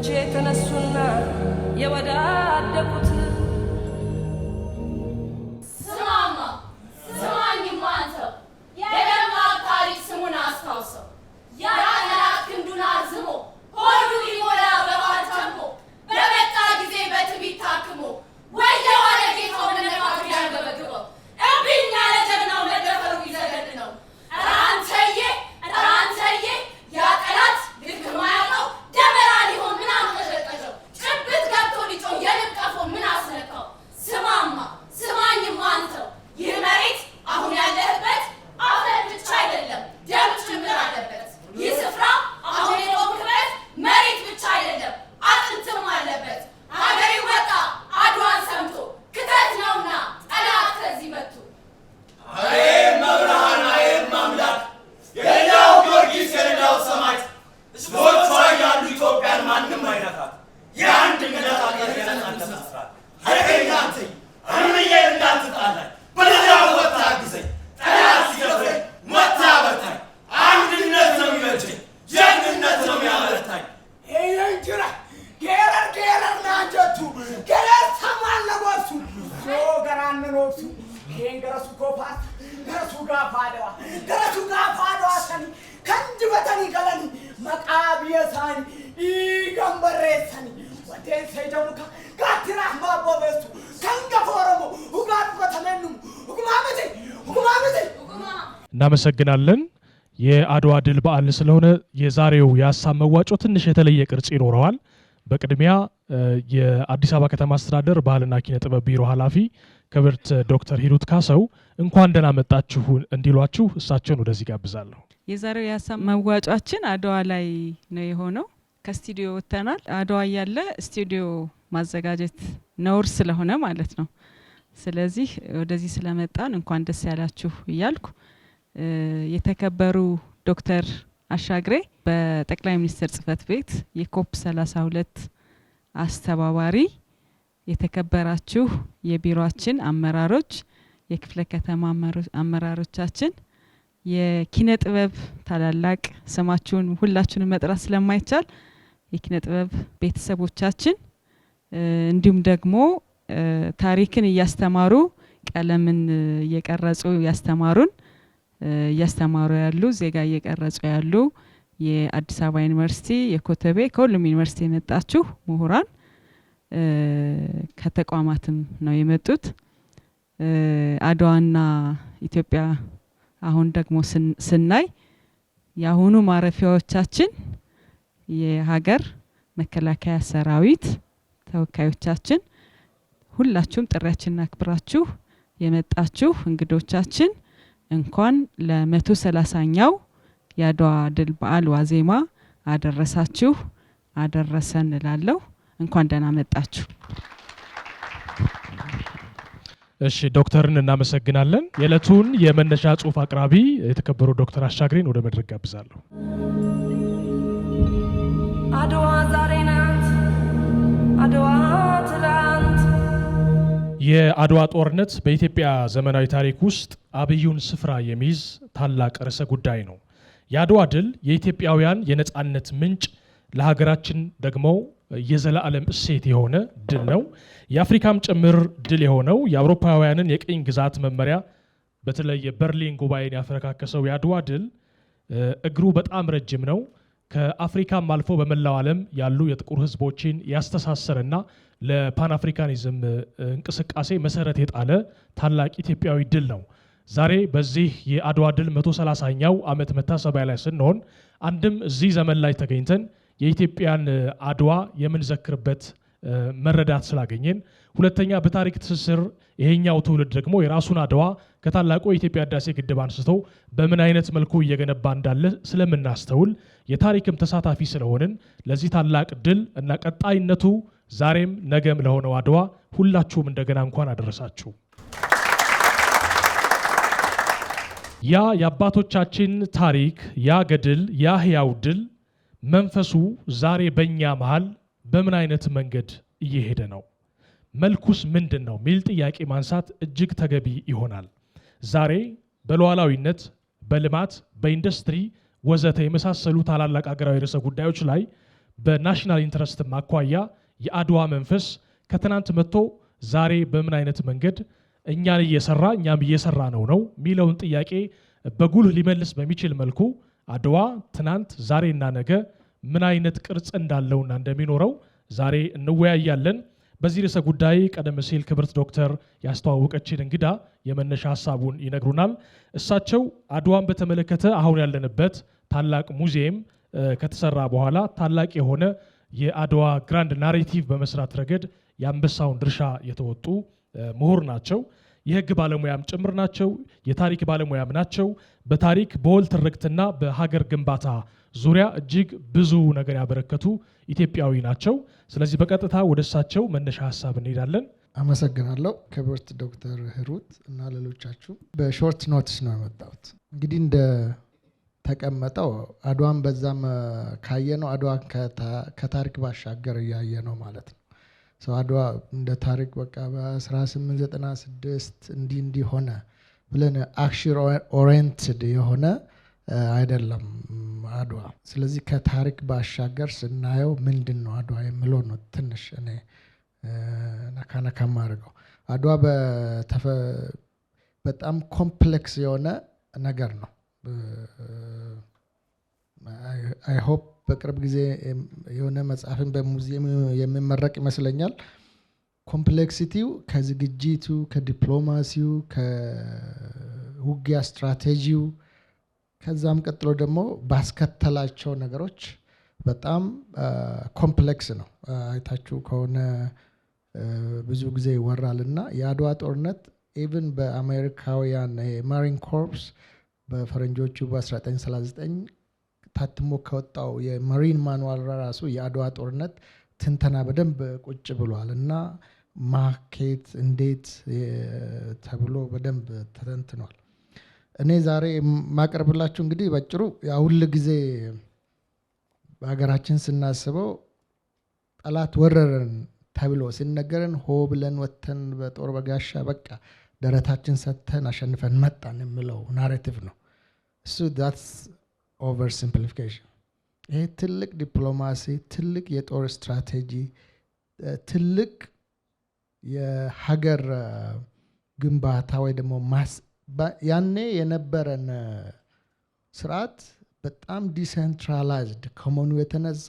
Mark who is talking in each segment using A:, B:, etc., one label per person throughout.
A: መቼ ተነሱና የወዳደቁት
B: ስማማ ስማኝማ አንተ የደማቅ ታሪክ ስሙን አስታውሰው ያጠላት ክንዱን አርዝሞ ሆዱ ሊሞላ በባህር ተንቦ በመጣ ጊዜ በትዕቢት ታክሞ ወየው አለ ጌታው መነፋቱ ያንገበግበው እምቢኝ ያለ ጀግናው መደፈሩ ይዘገንነው ኧረ አንተዬ ያ ጠላት ልክ ማያውቀው ደመራ ሊሆን ምን አንቀዠቀዠው ጭብጥ ገብቶ ሊጮህ የልብ ቀፎ ምን አስነካው ስማማ ስማኝማ አንተው ይህ መሬት አሁን ያለህበት አፈር ብቻ አይደለም ደም ጭምር አለበት ይህ ስፍራ አሁን የቆምክበት መሬት ብቻ አይደለም አጥንትም አለበት ሀገሬ ወጣ አድዋን ሰምቶ ክተት ነውና ጠላት ከዚህ መጥቶ
C: አየም መብርሃን አየም አምላክ የሌላው ጊዮርጊስ የሌላው ሰማዕት ሕዝቦቿ ያሉ ኢትዮጵያን ማንም አይነካት የአንድነት አገር የነጻነት መስራት ሀይቀኛ አንተኝ አምዬ እንዳትጣላኝ በሌላው ወጣ ጊዜኝ ጠላት ሲደፍረኝ መታ በርታኝ አንድነት ነው የሚበጀኝ ጀግንነት ነው የሚያበረታኝ
D: ይንጅራ ገረር ናጀቱ ገረር ተማለወሱ ገራንኖሱ ገረሱ ኮፋት ገረሱ ጋፋደዋ ሰኒ ከንጅ በተኒ ገለኒ መቃብየሳኒ ገንበሬሰኒ ወዴን ሰይደሙካ ጋትራህ ማቦበሱ ከንገፎረሞ ሁጋት በተመኑ ሁጉማመቴ
E: እናመሰግናለን። የአድዋ ድል በዓል ስለሆነ የዛሬው የሀሳብ መዋጮ ትንሽ የተለየ ቅርጽ ይኖረዋል። በቅድሚያ የአዲስ አበባ ከተማ አስተዳደር ባህልና ኪነ ጥበብ ቢሮ ኃላፊ ክብርት ዶክተር ሂሩት ካሰው እንኳን ደህና መጣችሁ እንዲሏችሁ እሳቸውን ወደዚህ ጋብዛለሁ።
F: የዛሬው የሀሳብ መዋጮአችን አድዋ ላይ ነው የሆነው። ከስቱዲዮ ወጥተናል። አድዋ ያለ ስቱዲዮ ማዘጋጀት ነውር ስለሆነ ማለት ነው። ስለዚህ ወደዚህ ስለመጣን እንኳን ደስ ያላችሁ እያልኩ የተከበሩ ዶክተር አሻግሬ በጠቅላይ ሚኒስትር ጽህፈት ቤት የኮፕ 32 አስተባባሪ፣ የተከበራችሁ የቢሮአችን አመራሮች፣ የክፍለ ከተማ አመራሮቻችን፣ የኪነ ጥበብ ታላላቅ ስማችሁን ሁላችሁን መጥራት ስለማይቻል የኪነ ጥበብ ቤተሰቦቻችን፣ እንዲሁም ደግሞ ታሪክን እያስተማሩ ቀለምን እየቀረጹ እያስተማሩ ያሉ ዜጋ እየቀረጹ ያሉ የአዲስ አበባ ዩኒቨርሲቲ የኮተቤ ከሁሉም ዩኒቨርሲቲ የመጣችሁ ምሁራን ከተቋማትም ነው የመጡት። አድዋና ኢትዮጵያ አሁን ደግሞ ስናይ የአሁኑ ማረፊያዎቻችን የሀገር መከላከያ ሰራዊት ተወካዮቻችን ሁላችሁም ጥሪያችንን አክብራችሁ የመጣችሁ እንግዶቻችን እንኳን ለ130ኛው የአድዋ ድል በዓል ዋዜማ አደረሳችሁ አደረሰን እላለሁ። እንኳን ደህና መጣችሁ።
E: እሺ ዶክተርን እናመሰግናለን። የዕለቱን የመነሻ ጽሁፍ አቅራቢ የተከበሩ ዶክተር አሻግሬን ወደ መድረክ ጋብዛለሁ።
A: አድዋ ዛሬ ናት፣ አድዋ ትላንት።
E: የአድዋ ጦርነት በኢትዮጵያ ዘመናዊ ታሪክ ውስጥ አብዩን ስፍራ የሚይዝ ታላቅ ርዕሰ ጉዳይ ነው። የአድዋ ድል የኢትዮጵያውያን የነጻነት ምንጭ፣ ለሀገራችን ደግሞ የዘላለም እሴት የሆነ ድል ነው። የአፍሪካም ጭምር ድል የሆነው የአውሮፓውያንን የቅኝ ግዛት መመሪያ በተለይ የበርሊን ጉባኤን ያፈረካከሰው የአድዋ ድል እግሩ በጣም ረጅም ነው። ከአፍሪካም አልፎ በመላው ዓለም ያሉ የጥቁር ህዝቦችን ያስተሳሰረና ለፓን አፍሪካኒዝም እንቅስቃሴ መሰረት የጣለ ታላቅ ኢትዮጵያዊ ድል ነው። ዛሬ በዚህ የአድዋ ድል 130ኛው ዓመት መታሰቢያ ላይ ስንሆን አንድም እዚህ ዘመን ላይ ተገኝተን የኢትዮጵያን አድዋ የምንዘክርበት መረዳት ስላገኘን፣ ሁለተኛ በታሪክ ትስስር ይሄኛው ትውልድ ደግሞ የራሱን አድዋ ከታላቁ የኢትዮጵያ ህዳሴ ግድብ አንስቶ በምን አይነት መልኩ እየገነባ እንዳለ ስለምናስተውል የታሪክም ተሳታፊ ስለሆንን ለዚህ ታላቅ ድል እና ቀጣይነቱ ዛሬም ነገም ለሆነው አድዋ ሁላችሁም እንደገና እንኳን አደረሳችሁ። ያ የአባቶቻችን ታሪክ፣ ያ ገድል፣ ያ ህያው ድል መንፈሱ ዛሬ በእኛ መሃል በምን አይነት መንገድ እየሄደ ነው? መልኩስ ምንድን ነው ሚል ጥያቄ ማንሳት እጅግ ተገቢ ይሆናል። ዛሬ በሉዓላዊነት፣ በልማት፣ በኢንዱስትሪ ወዘተ የመሳሰሉ ታላላቅ ሀገራዊ ርዕሰ ጉዳዮች ላይ በናሽናል ኢንተረስት ማኳያ የአድዋ መንፈስ ከትናንት መጥቶ ዛሬ በምን አይነት መንገድ እኛም እየሰራ ነው ሚለውን ጥያቄ በጉልህ ሊመልስ በሚችል መልኩ አድዋ ትናንት ዛሬና ነገ ምን አይነት ቅርጽ እንዳለውና እንደሚኖረው ዛሬ እንወያያለን። በዚህ ርዕሰ ጉዳይ ቀደም ሲል ክብርት ዶክተር ያስተዋወቀችን እንግዳ የመነሻ ሐሳቡን ይነግሩናል። እሳቸው አድዋን በተመለከተ አሁን ያለንበት ታላቅ ሙዚየም ከተሰራ በኋላ ታላቅ የሆነ የአድዋ ግራንድ ናሬቲቭ በመስራት ረገድ የአንበሳውን ድርሻ የተወጡ ምሁር ናቸው። የህግ ባለሙያም ጭምር ናቸው። የታሪክ ባለሙያም ናቸው። በታሪክ በወል ትርክትና በሀገር ግንባታ ዙሪያ እጅግ ብዙ ነገር ያበረከቱ ኢትዮጵያዊ ናቸው። ስለዚህ በቀጥታ ወደ እሳቸው መነሻ ሐሳብ እንሄዳለን።
G: አመሰግናለሁ ክብርት ዶክተር ሂሩት እና ሌሎቻችሁ። በሾርት ኖቲስ ነው የመጣሁት። እንግዲህ እንደ ተቀመጠው አድዋን በዛም ካየነው አድዋ ከታሪክ ባሻገር ያየነው ማለት ነው። አድዋ እንደ ታሪክ በቃ በ1896 እንዲህ ሆነ ብለን አክሽን ኦሪየንትድ የሆነ አይደለም አድዋ። ስለዚህ ከታሪክ ባሻገር ስናየው ምንድነው አድዋ የሚለው ነው ትንሽ እኔ ነካነካ ማድረገው። አድዋ በጣም ኮምፕሌክስ የሆነ ነገር ነው። አይ ሆፕ በቅርብ ጊዜ የሆነ መጽሐፍን በሙዚየም የሚመረቅ ይመስለኛል። ኮምፕሌክሲቲው ከዝግጅቱ፣ ከዲፕሎማሲው፣ ከውጊያ ስትራቴጂው ከዛም ቀጥሎ ደግሞ ባስከተላቸው ነገሮች በጣም ኮምፕሌክስ ነው። አይታችሁ ከሆነ ብዙ ጊዜ ይወራልና የአድዋ ጦርነት ኢቭን በአሜሪካውያን ማሪን ኮርፕስ በፈረንጆቹ በ1939 ታትሞ ከወጣው የማሪን ማኑዋል ራሱ የአድዋ ጦርነት ትንተና በደንብ ቁጭ ብሏል እና ማኬት እንዴት ተብሎ በደንብ ተተንትኗል። እኔ ዛሬ ማቀርብላችሁ እንግዲህ በጭሩ ሁል ጊዜ በሀገራችን ስናስበው ጠላት ወረረን ተብሎ ሲነገረን ሆ ብለን ወተን በጦር በጋሻ በቃ ደረታችን ሰተን አሸንፈን መጣን የሚለው ናሬቲቭ ነው። እሱ that's over simplification። ይሄ ትልቅ ዲፕሎማሲ፣ ትልቅ የጦር ስትራቴጂ፣ ትልቅ የሀገር ግንባታ ወይ ደግሞ ያኔ የነበረን ስርዓት በጣም ዲሴንትራላይዝድ ከመሆኑ የተነሳ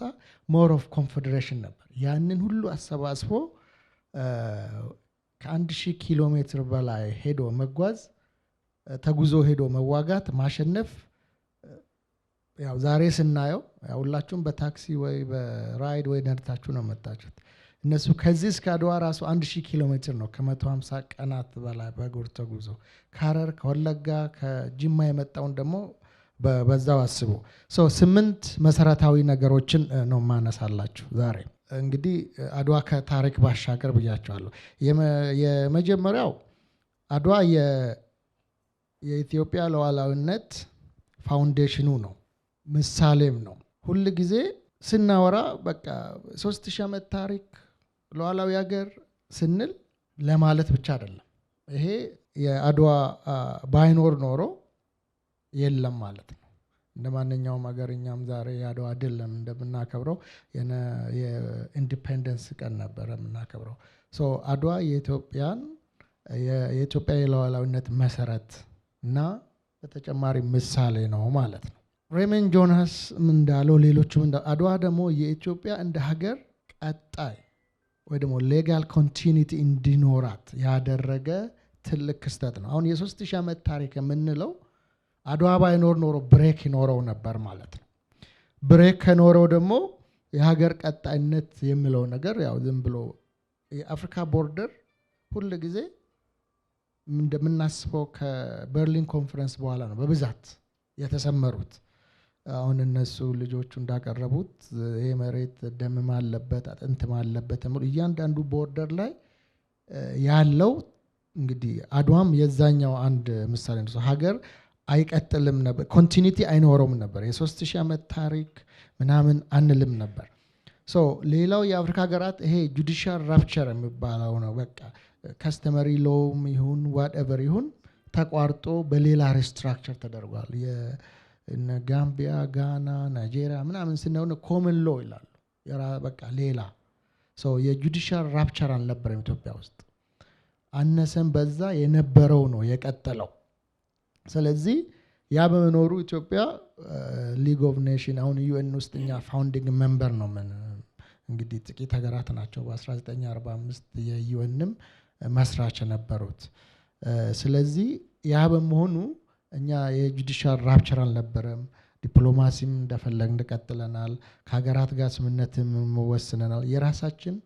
G: ሞር ኦፍ ኮንፌዴሬሽን ነበር። ያንን ሁሉ አሰባስቦ ከ1000 ኪሎ ሜትር በላይ ሄዶ መጓዝ፣ ተጉዞ ሄዶ መዋጋት፣ ማሸነፍ ያው ዛሬ ስናየው ሁላችሁም በታክሲ ወይ በራይድ ወይ ነድታችሁ ነው መጣችሁት። እነሱ ከዚህ እስከ አድዋ ራሱ 1000 ኪሎ ሜትር ነው ከ150 ቀናት በላይ በእግር ተጉዞ ከሐረር ከወለጋ ከጅማ የመጣውን ደግሞ በዛው አስቡ። 8 መሰረታዊ ነገሮችን ነው ማነሳላችሁ ዛሬ። እንግዲህ አድዋ ከታሪክ ባሻገር ብያቸዋለሁ። የመጀመሪያው አድዋ የኢትዮጵያ ሉዓላዊነት ፋውንዴሽኑ ነው፣ ምሳሌም ነው። ሁል ጊዜ ስናወራ በቃ 3000 ዓመት ታሪክ ሉዓላዊ ሀገር ስንል ለማለት ብቻ አይደለም። ይሄ የአድዋ ባይኖር ኖሮ የለም ማለት ነው። እንደ ማንኛውም ሀገር እኛም ዛሬ የአድዋ ድል እንደምናከብረው የኢንዲፔንደንስ ቀን ነበረ የምናከብረው። አድዋ የኢትዮጵያ የሉዓላዊነት መሰረት እና በተጨማሪ ምሳሌ ነው ማለት ነው። ሬመን ጆናስ እንዳለው ሌሎችም አድዋ ደግሞ የኢትዮጵያ እንደ ሀገር ቀጣይ ወይ ደግሞ ሌጋል ኮንቲኒቲ እንዲኖራት ያደረገ ትልቅ ክስተት ነው። አሁን የ3000 ዓመት ታሪክ የምንለው አድዋ ባይኖር ኖሮ ብሬክ ይኖረው ነበር ማለት ነው። ብሬክ ከኖረው ደግሞ የሀገር ቀጣይነት የሚለው ነገር ያው ዝም ብሎ የአፍሪካ ቦርደር ሁሉ ጊዜ እንደምናስበው ከበርሊን ኮንፈረንስ በኋላ ነው በብዛት የተሰመሩት። አሁን እነሱ ልጆቹ እንዳቀረቡት ይሄ መሬት ደምም አለበት አጥንትም አለበት እያንዳንዱ ቦርደር ላይ ያለው እንግዲህ አድዋም የዛኛው አንድ ምሳሌ ነው። ሀገር አይቀጥልም ነበር፣ ኮንቲኒቲ አይኖረውም ነበር። የ3000 ዓመት ታሪክ ምናምን አንልም ነበር። ሌላው የአፍሪካ ሀገራት ይሄ ጁዲሻል ራፕቸር የሚባለው ነው። በቃ ከስተመሪ ሎውም ይሁን ዋትኤቨር ይሁን ተቋርጦ በሌላ ሪስትራክቸር ተደርጓል። የጋምቢያ፣ ጋና፣ ናይጄሪያ ምናምን ስናየው ኮመን ሎ ይላሉ። በቃ ሌላ የጁዲሻል ራፕቸር አልነበረም ኢትዮጵያ ውስጥ። አነሰን በዛ የነበረው ነው የቀጠለው። ስለዚህ ያ በመኖሩ ኢትዮጵያ ሊግ ኦፍ ኔሽን አሁን ዩኤን ውስጥ እኛ ፋውንዲንግ ሜምበር ነው። እንግዲህ ጥቂት ሀገራት ናቸው በ1945 የዩኤንም መስራች የነበሩት። ስለዚህ ያ በመሆኑ እኛ የጁዲሻል ራፕቸር አልነበረም። ዲፕሎማሲም እንደፈለግን ቀጥለናል። ከሀገራት ጋር ስምምነትም ወስነናል። የራሳችን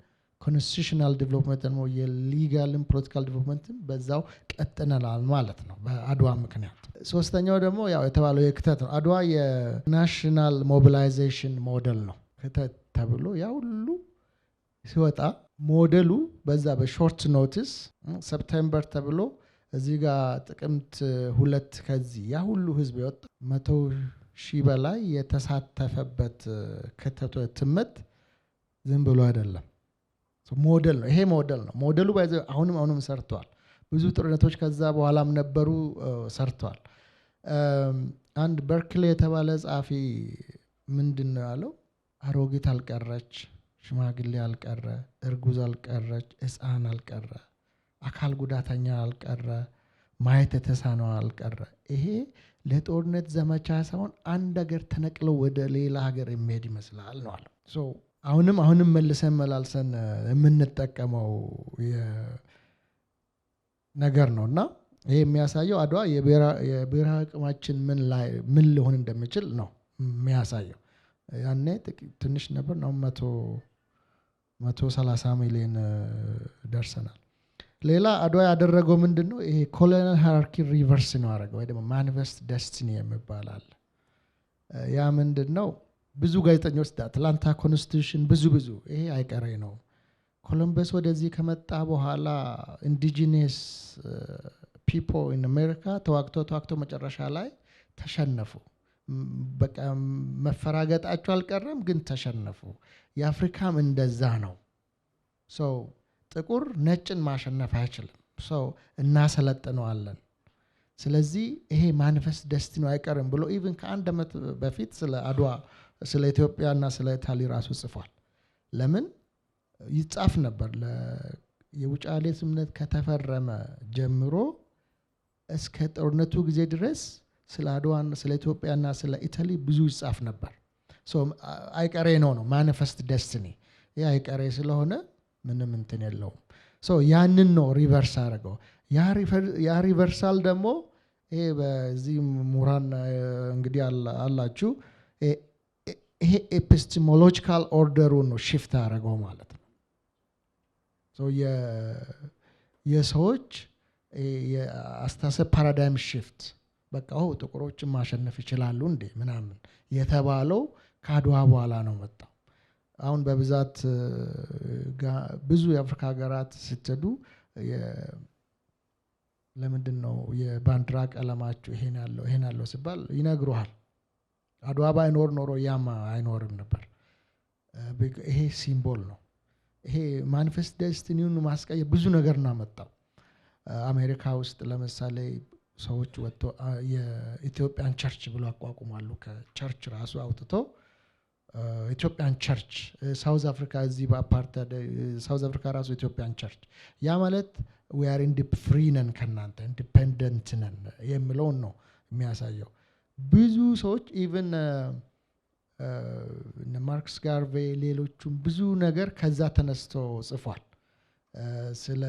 G: ኮንስቲቱሽናል ዲቨሎፕመንት ነው የሊጋልም ፖለቲካል ዲቨሎፕመንትም በዛው ቀጥለናል ማለት ነው በአድዋ ምክንያት። ሶስተኛው ደግሞ ያው የተባለው የክተት ነው። አድዋ የናሽናል ሞቢላይዜሽን ሞዴል ነው። ክተት ተብሎ ያ ሁሉ ሲወጣ ሞዴሉ በዛ በሾርት ኖቲስ ሰፕቴምበር ተብሎ እዚህ ጋር ጥቅምት 2 ከዚህ ያ ሁሉ ህዝብ የወጣ 100,000 በላይ የተሳተፈበት ክተት ትመት ዝም ብሎ አይደለም። ሞዴል ነው። ይሄ ሞዴል ነው። ሞዴሉ አሁንም ሰርተዋል። ብዙ ጦርነቶች ከዛ በኋላም ነበሩ፣ ሰርተዋል። አንድ በርክሌ የተባለ ጸሐፊ ምንድን ነው ያለው? አሮጊት አልቀረች፣ ሽማግሌ አልቀረ፣ እርጉዝ አልቀረች፣ ህፃን አልቀረ፣ አካል ጉዳተኛ አልቀረ፣ ማየት የተሳነው አልቀረ። ይሄ ለጦርነት ዘመቻ ሳይሆን አንድ ሀገር ተነቅለው ወደ ሌላ ሀገር የሚሄድ ይመስላል ነው አለ። አሁንም መልሰን መላልሰን የምንጠቀመው ነገር ነው እና ይሄ የሚያሳየው አድዋ የብሔራዊ አቅማችን ምን ሊሆን እንደሚችል ነው የሚያሳየው። ያኔ ትንሽ ነበር፣ ነው 130 ሚሊዮን ደርሰናል። ሌላ አድዋ ያደረገው ምንድን ነው? ይሄ ኮሎኒያል ሃይራርኪ ሪቨርስ ነው ያደረገው፣ ወይ ደግሞ ማኒፌስት ደስቲኒ የሚባል አለ። ያ ምንድን ነው? ብዙ ጋዜጠኞች አትላንታ ኮንስቲቱሽን ብዙ ይሄ አይቀሬ ነው። ኮሎምበስ ወደዚህ ከመጣ በኋላ ኢንዲጂነስ ፒፖ ኢን አሜሪካ ተዋግቶ መጨረሻ ላይ ተሸነፉ። በቃ መፈራገጣቸው አልቀረም፣ ግን ተሸነፉ። የአፍሪካም እንደዛ ነው። ጥቁር ነጭን ማሸነፍ አይችልም። እናሰለጥነዋለን። ስለዚህ ይሄ ማኒፌስት ደስቲኒ አይቀርም ብሎ ኢቭን ከአንድ ዓመት በፊት ስለ አድዋ ስለ ኢትዮጵያና ስለ ኢታሊ ራሱ ጽፏል። ለምን ይጻፍ ነበር? የውጫሌ ስምምነት ከተፈረመ ጀምሮ እስከ ጦርነቱ ጊዜ ድረስ ስለ አድዋና ስለ ኢትዮጵያና ስለ ኢታሊ ብዙ ይጻፍ ነበር። አይቀሬ ነው ማኒፌስት ደስቲኒ። ይሄ አይቀሬ ስለሆነ ምንም እንትን የለውም። ያንን ነው ሪቨርስ አደረገው። ያ ሪቨርሳል ደግሞ ይሄ በዚህ ምሁራን እንግዲህ አላችሁ፣ ይሄ ኤፒስቴሞሎጂካል ኦርደሩን ነው ሽፍት አደረገው ማለት ነው። የሰዎች የአስተሳሰብ ፓራዳይም ሽፍት፣ በቃ ጥቁሮችን ማሸነፍ ይችላሉ እንዴ ምናምን የተባለው ከአድዋ በኋላ ነው መጣው። አሁን በብዛት ብዙ የአፍሪካ ሀገራት ስትሄዱ ለምንድን ነው የባንዲራ ቀለማችሁ ይሄን ያለው ሲባል ይነግሩሃል። አድዋ ባይኖር ኖሮ ያም አይኖርም ነበር። ይሄ ሲምቦል ነው። ይሄ ማኒፌስት ደስቲኒውን ማስቀየር ብዙ ነገር ነው መጣው። አሜሪካ ውስጥ ለምሳሌ ሰዎች ወጥቶ የኢትዮጵያን ቸርች ብሎ አቋቁማሉ። ከቸርች ራሱ አውጥቶ ኢትዮጵያን ቸርች። ሳውዝ አፍሪካ እዚህ በአፓርታይድ ሳውዝ አፍሪካ ራሱ ኢትዮጵያን ቸርች። ያ ማለት we are ፍሪ ነን ከናንተ ኢንዲፔንደንት ነን የሚለውን ነው የሚያሳየው። ብዙ ሰዎች ኢቭን ማርክስ ጋርቬ ሌሎቹም ብዙ ነገር ከዛ ተነስቶ ጽፏል። ስለ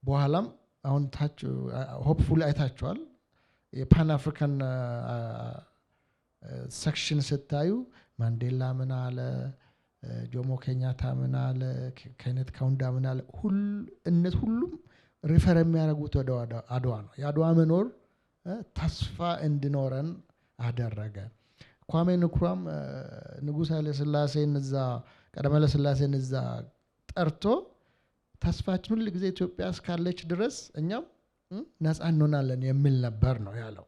G: በኋላም አሁን ታች ሆፕፉል አይታችኋል። የፓን አፍሪካን ሴክሽን ስታዩ ማንዴላ ምን አለ፣ ጆሞ ኬንያታ ምን አለ፣ ኬኔት ካውንዳ ምን አለ፣ ሁሉም ሪፈር የሚያደርጉት ወደ አድዋ ነው። የአድዋ መኖር ተስፋ እንዲኖረን አደረገ። ኳሜ ንክሩማም ንጉሥ ኃይለ ሥላሴን እዛ ቀዳማዊ ኃይለ ሥላሴን እዛ ጠርቶ ተስፋችን ሁል ጊዜ ኢትዮጵያ እስካለች ድረስ እኛም ነፃ እንሆናለን የሚል ነበር ነው ያለው።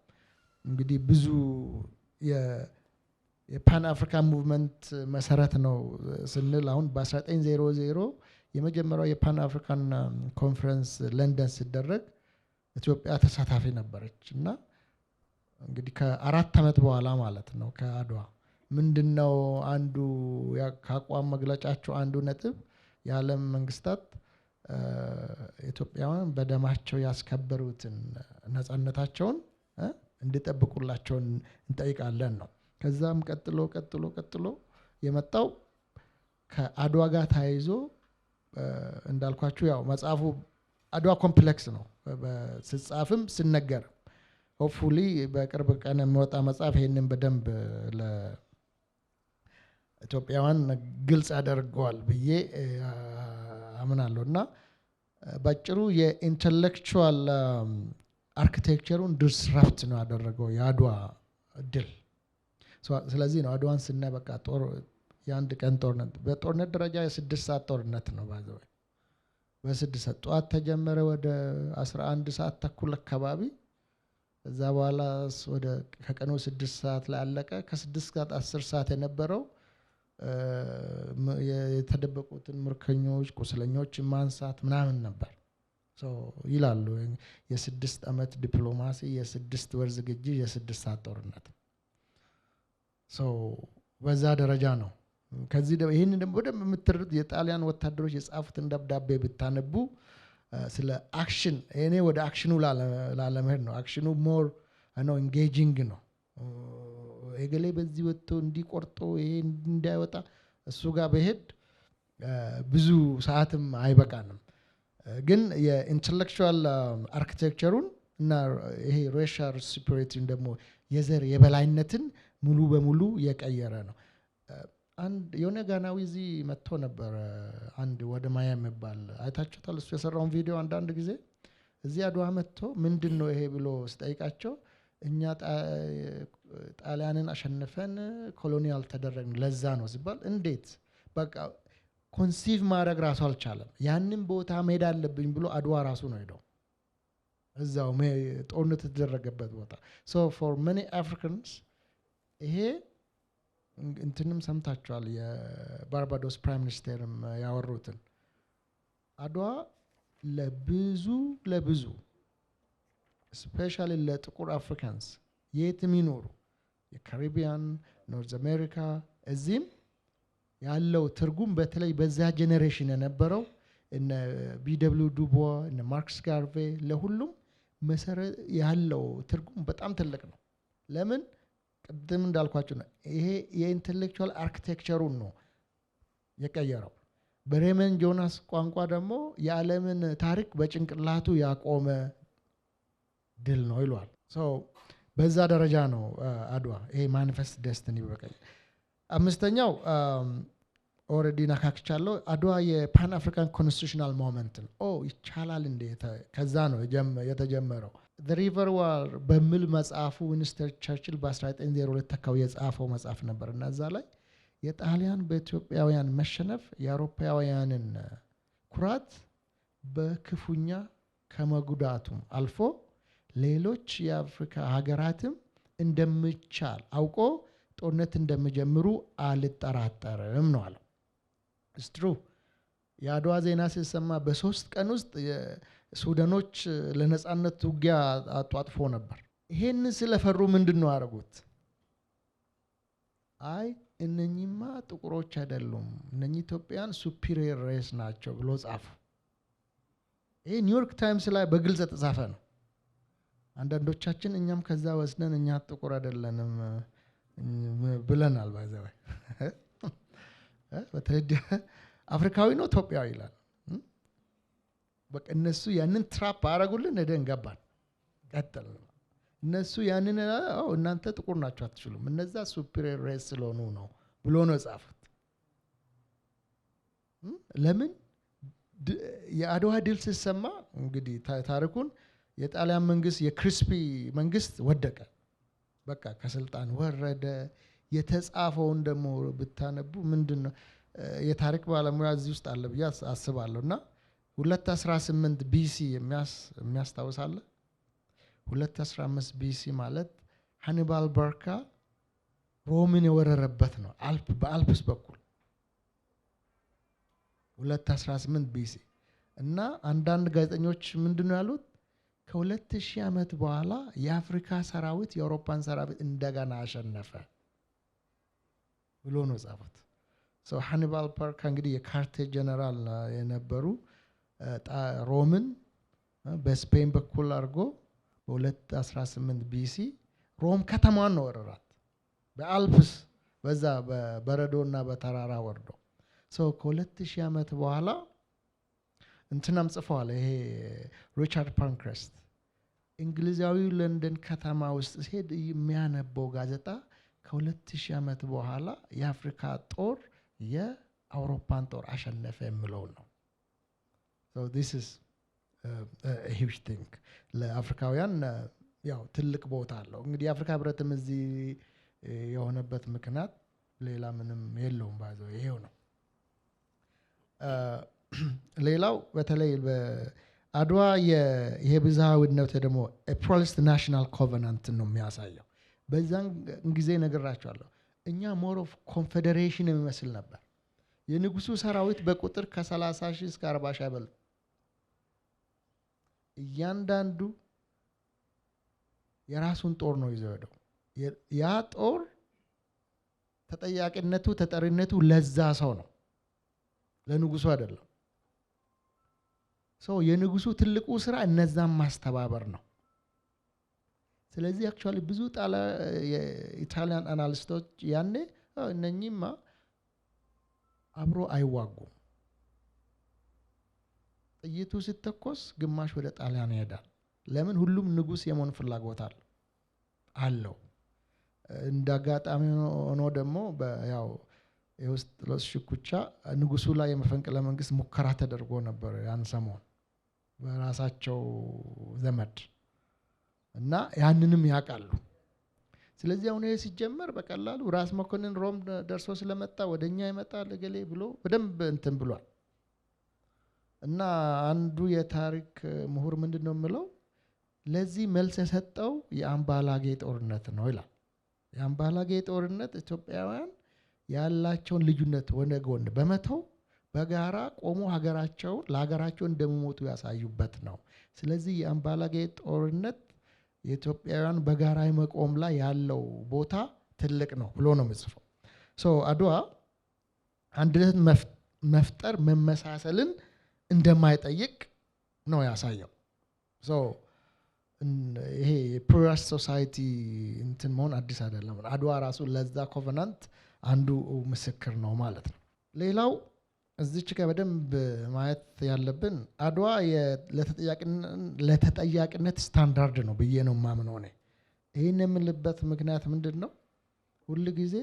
G: እንግዲህ ብዙ የፓን አፍሪካን ሙቭመንት መሰረት ነው ስንል አሁን በ1900 የመጀመሪያው የፓን አፍሪካን ኮንፈረንስ ለንደን ሲደረግ ኢትዮጵያ ተሳታፊ ነበረች እና እንግዲህ ከ4 ዓመት በኋላ ማለት ነው ከአድዋ ምንድነው አንዱ ከአቋም መግለጫቸው አንዱ ነጥብ የዓለም መንግስታት ኢትዮጵያውያን በደማቸው ያስከበሩትን ነፃነታቸውን እንዲጠብቁላቸው እንጠይቃለን ነው። ከዛም ቀጥሎ የመጣው ከአድዋ ጋር ተያይዞ እንዳልኳችሁ ያው መጽሐፉ አድዋ ኮምፕሌክስ ነው ሲጻፍም ሲነገር ሆፕፉሊ በቅርብ ቀን የሚወጣ መጽሐፍ ይሄንን በደንብ ለኢትዮጵያውያን ግልጽ ያደርገዋል ብዬ አምናለሁ። እና ባጭሩ የኢንተሌክቹዋል አርኪቴክቸሩን ዲስራፕት ነው ያደረገው የአድዋ ድል። ስለዚህ ነው አድዋን ስናይ በቃ የአንድ ቀን ጦርነት በጦርነት ደረጃ የ6 ሰዓት ጦርነት ነው ባዘው በ6 ሰዓት ጠዋት ተጀመረ ወደ 11 ሰዓት ተኩል አካባቢ እዛ በኋላ ወደ ከቀኑ 6 ሰዓት ላይ አለቀ። ከ6 ሰዓት 10 ሰዓት የነበረው የተደበቁትን ምርኮኞች ቁስለኞች ማንሳት ምናምን ነበር ይላሉ። የ6 ዓመት ዲፕሎማሲ የ6 ወር ዝግጅት የ6 ሰዓት ጦርነት በዛ ደረጃ ነው። ከዚህ ይህንን ደግሞ በደንብ የምትረዱት የጣሊያን ወታደሮች የጻፉትን ደብዳቤ ብታነቡ ስለ አክሽን እኔ ወደ አክሽኑ ላለመሄድ ነው። አክሽኑ ሞር ኢንጌጂንግ ነው። እገሌ በዚህ ወጥቶ እንዲቆርጦ ይሄ እንዳይወጣ እሱ ጋር በሄድ ብዙ ሰዓትም አይበቃንም። ግን የኢንተሌክቹዋል አርኪቴክቸሩን እና ይሄ ሬሻል ሱፐሪቲን ደግሞ የዘር የበላይነትን ሙሉ በሙሉ የቀየረ ነው። አንድ የሆነ ጋናዊ እዚህ መጥቶ ነበር። አንድ ወደ ማያ የሚባል አይታችሁታል። እሱ የሰራውን ቪዲዮ አንዳንድ ጊዜ እዚህ አድዋ መጥቶ ምንድን ነው ይሄ ብሎ ስጠይቃቸው እኛ ጣሊያንን አሸንፈን ኮሎኒያል ተደረግን ለዛ ነው ሲባል እንዴት በቃ ኮንሲቭ ማድረግ ራሱ አልቻለም። ያንን ቦታ መሄድ አለብኝ ብሎ አድዋ ራሱ ነው ሄደው እዛው ጦርነት የተደረገበት ቦታ ፎር መኒ አፍሪካንስ ይሄ እንትንም ሰምታችኋል። የባርባዶስ ፕራይም ሚኒስቴርም ያወሩትን አድዋ ለብዙ ስፔሻሊ ለጥቁር አፍሪካንስ የትም ይኖሩ የካሪቢያን ኖርዝ አሜሪካ እዚህም ያለው ትርጉም በተለይ በዛ ጄኔሬሽን የነበረው እነ ቢደብሊው ዱቦ እነ ማርክስ ጋርቬ ለሁሉም መሰረት ያለው ትርጉም በጣም ትልቅ ነው። ለምን ቅድም እንዳልኳችሁ ነው። ይሄ የኢንተሌክቹዋል አርኪቴክቸሩን ነው የቀየረው። በሬመን ጆናስ ቋንቋ ደግሞ የዓለምን ታሪክ በጭንቅላቱ ያቆመ ድል ነው ይሏል። በዛ ደረጃ ነው አድዋ ይሄ ማኒፌስት ዴስቲኒ በቀኝ። አምስተኛው ኦልሬዲ ነካክቻለሁ። አድዋ የፓን አፍሪካን ኮንስቲቱሽናል ሞመንት ነው። ይቻላል እንደ ከዛ ነው የተጀመረው። ዘ ሪቨር ዋር በሚል መጽሐፉ ዊንስተን ቸርችል በ1902 ተካው የጻፈው መጽሐፍ ነበር እና እዛ ላይ የጣሊያን በኢትዮጵያውያን መሸነፍ የአውሮፓውያንን ኩራት በክፉኛ ከመጉዳቱም አልፎ ሌሎች የአፍሪካ ሀገራትም እንደሚቻል አውቆ ጦርነት እንደሚጀምሩ አልጠራጠርም ነው አለው። ስትሩ የአድዋ ዜና ሲሰማ በ3 ቀን ውስጥ ሱዳኖች ለነጻነት ውጊያ አጧጥፎ ነበር። ይሄን ስለፈሩ ምንድን ነው ያደረጉት? አይ እነኚህማ ጥቁሮች አይደሉም፣ እነኚህ ኢትዮጵያን ሱፒሪየር ሬስ ናቸው ብሎ ጻፉ። ይሄ ኒውዮርክ ታይምስ ላይ በግልጽ የተጻፈ ነው። አንዳንዶቻችን እኛም ከዛ ወስደን እኛ ጥቁር አይደለንም ብለናል። ባይዘው በተለይ አፍሪካዊ ነው ኢትዮጵያዊ ይላል። በቃ እነሱ ያንን ትራፕ አረጉልን ሄደን ገባን ቀጠል። እነሱ ያንን እናንተ ጥቁር ናቸው አትችሉም፣ እነዛ ሱፒሪየር ሬስ ስለሆኑ ነው ብሎ ነው ጻፉት። ለምን የአድዋ ድል ሲሰማ እንግዲህ ታሪኩን የጣሊያን መንግስት የክሪስፒ መንግስት ወደቀ፣ በቃ ከስልጣን ወረደ። የተጻፈውን ደግሞ ብታነቡ ምንድነው የታሪክ ባለሙያ እዚህ ውስጥ አለ ብዬ አስባለሁ። እና 218 ቢሲ የሚያስታውሳለ 215 ቢሲ ማለት ሃኒባል በርካ ሮምን የወረረበት ነው በአልፕስ በኩል 218 ቢሲ። እና አንዳንድ ጋዜጠኞች ምንድነው ያሉት? ከ2000 ዓመት በኋላ የአፍሪካ ሰራዊት የአውሮፓን ሰራዊት እንደገና አሸነፈ። ብሎ ነው ጻፉት። ሃኒባል ፓርካ እንግዲህ የካርቴጅ ጀነራል የነበሩ ሮምን በስፔን በኩል አድርጎ በ218 ቢሲ ሮም ከተማዋን ነው ወረራት። በአልፕስ በዛ በበረዶና በተራራ ወርዶ ከ2000 ዓመት በኋላ እንትናም ጽፈዋል። ይሄ ሪቻርድ ፓንክረስት እንግሊዛዊው ለንደን ከተማ ውስጥ ሲሄድ የሚያነበው ጋዜጣ ከ2000 ዓመት በኋላ የአፍሪካ ጦር የአውሮፓን ጦር አሸነፈ የሚለው ነው። this is a huge thing ለአፍሪካውያን ያው ትልቅ ቦታ አለው። እንግዲህ የአፍሪካ ህብረትም እዚህ የሆነበት ምክንያት ሌላ ምንም የለውም። ባይዘው ይሄው ነው። ሌላው በተለይ በአድዋ ይሄ ብዝሃዊነት ደግሞ ፕሮሊስት ናሽናል ኮቨናንት ነው የሚያሳየው። በዛን ጊዜ ነግራቸዋለሁ። እኛ ሞር ኦፍ ኮንፌዴሬሽን የሚመስል ነበር። የንጉሱ ሰራዊት በቁጥር ከ30 ሺህ እስከ 40 ሺህ አይበልጥ። እያንዳንዱ የራሱን ጦር ነው ይዘው ሄደው ያ ጦር ተጠያቂነቱ ተጠሪነቱ ለዛ ሰው ነው፣ ለንጉሱ አይደለም። የንጉሱ ትልቁ ስራ እነዛን ማስተባበር ነው። ስለዚህ አክቹአሊ ብዙ የኢታሊያን አናሊስቶች ያኔ እነኚህማ አብሮ አይዋጉም፣ ጥይቱ ሲተኮስ ግማሽ ወደ ጣሊያን ይሄዳል። ለምን? ሁሉም ንጉስ የመሆን ፍላጎት አለው። እንዳጋጣሚ ሆኖ ደግሞ ያው የውስጥ ለውስጥ ሽኩቻ ንጉሱ ላይ የመፈንቅለ መንግስት ሙከራ ተደርጎ ነበር ያን ሰሞን በራሳቸው ዘመድ እና ያንንም ያውቃሉ። ስለዚህ አሁን ይሄ ሲጀመር በቀላሉ ራስ መኮንን ሮም ደርሶ ስለመጣ ወደኛ ይመጣል ገሌ ብሎ በደንብ እንትን ብሏል። እና አንዱ የታሪክ ምሁር ምንድነው የሚለው ለዚህ መልስ የሰጠው የአምባላጌ ጦርነት ነው ይላል። የአምባላጌ ጦርነት ኢትዮጵያውያን ያላቸውን ልዩነት ወደ ጎን በመተው በጋራ ቆሞ ለሀገራቸው እንደሚሞቱ ያሳዩበት ነው። ስለዚህ የአምባላጌ ጦርነት የኢትዮጵያውያን በጋራ መቆም ላይ ያለው ቦታ ትልቅ ነው ብሎ ነው የሚጽፈው። አድዋ አንድነት መፍጠር መመሳሰልን እንደማይጠይቅ ነው ያሳየው። ይሄ ፕሉራል ሶሳይቲ እንትን መሆን አዲስ አይደለም። አድዋ ራሱ ለዛ ኮቨናንት አንዱ ምስክር ነው ማለት ነው። ሌላው እዚች ጋር በደንብ ማየት ያለብን አድዋ ለተጠያቂነት ስታንዳርድ ነው ብዬ ነው የማምነው እኔ። ይህን የምልበት ምክንያት ምንድን ነው? ሁል ጊዜ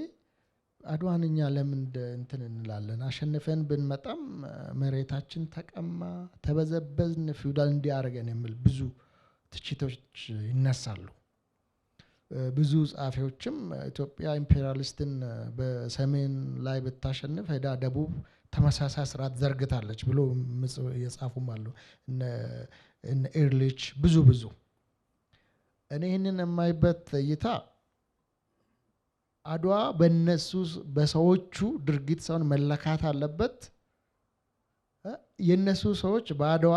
G: አድዋን እኛ ለምን እንትን እንላለን? አሸንፈን ብንመጣም መሬታችን ተቀማ፣ ተበዘበዝን፣ ፊውዳል እንዲያደርገን የሚል ብዙ ትችቶች ይነሳሉ። ብዙ ጸሐፊዎችም ኢትዮጵያ ኢምፔሪያሊስትን በሰሜን ላይ ብታሸንፍ ሄዳ ደቡብ ተመሳሳይ ስርዓት ዘርግታለች ብሎ የጻፉም አሉ። እነ ኤርሊች ብዙ እኔ ይህንን የማይበት እይታ አድዋ በሰዎቹ ድርጊት ሳይሆን መለካት አለበት። የነሱ ሰዎች በአድዋ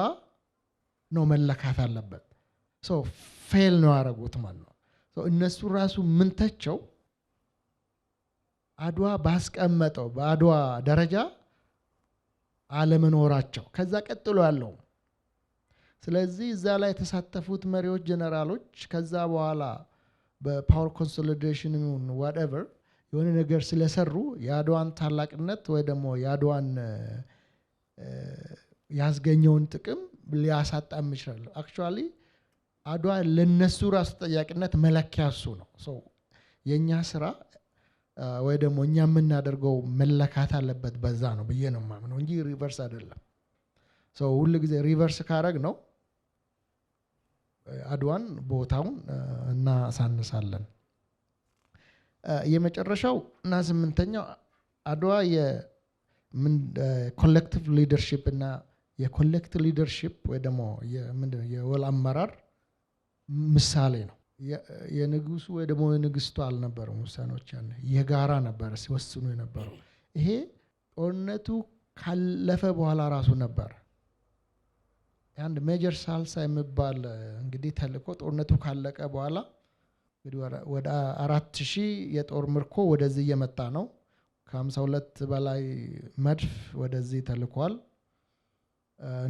G: ነው መለካት አለበት። ፌል ነው ያደረጉት ማለት ነው። እነሱ ራሱ ምንተቸው አድዋ ባስቀመጠው በአድዋ ደረጃ አለመኖራቸው ከዛ ቀጥሎ ያለው። ስለዚህ እዛ ላይ የተሳተፉት መሪዎች ጀነራሎች ከዛ በኋላ በፓወር ኮንሶሊዴሽን ይሁን ዋትኤቨር የሆነ ነገር ስለሰሩ የአድዋን ታላቅነት ወይ ደግሞ የአድዋን ያስገኘውን ጥቅም ሊያሳጣም ይችላል። አክቹአሊ አድዋ ለነሱ ራስ ተጠያቂነት መለኪያ እሱ ነው። የኛ ስራ ወይ ደግሞ እኛ የምናደርገው መለካት አለበት በዛ ነው ብዬ ነው የማምነው እንጂ ሪቨርስ አይደለም። ሁሉ ጊዜ ሪቨርስ ካረግ ነው አድዋን ቦታውን እናሳንሳለን። የመጨረሻው እና ስምንተኛው አድዋ የኮሌክቲቭ ሊደርሺፕ እና የኮሌክቲቭ ሊደርሺፕ ወይ ደግሞ የወል አመራር ምሳሌ ነው። የንጉሱ ወይ ደግሞ የንግስቱ አልነበረም ውሳኔዎች ያለ የጋራ ነበረ ሲወስኑ የነበረው። ይሄ ጦርነቱ ካለፈ በኋላ ራሱ ነበር። አንድ ሜጀር ሳልሳ የሚባል እንግዲህ ተልኮ ጦርነቱ ካለቀ በኋላ እንግዲህ ወደ 4000 የጦር ምርኮ ወደዚህ እየመጣ ነው። ከ52 በላይ መድፍ ወደዚህ ተልኳል።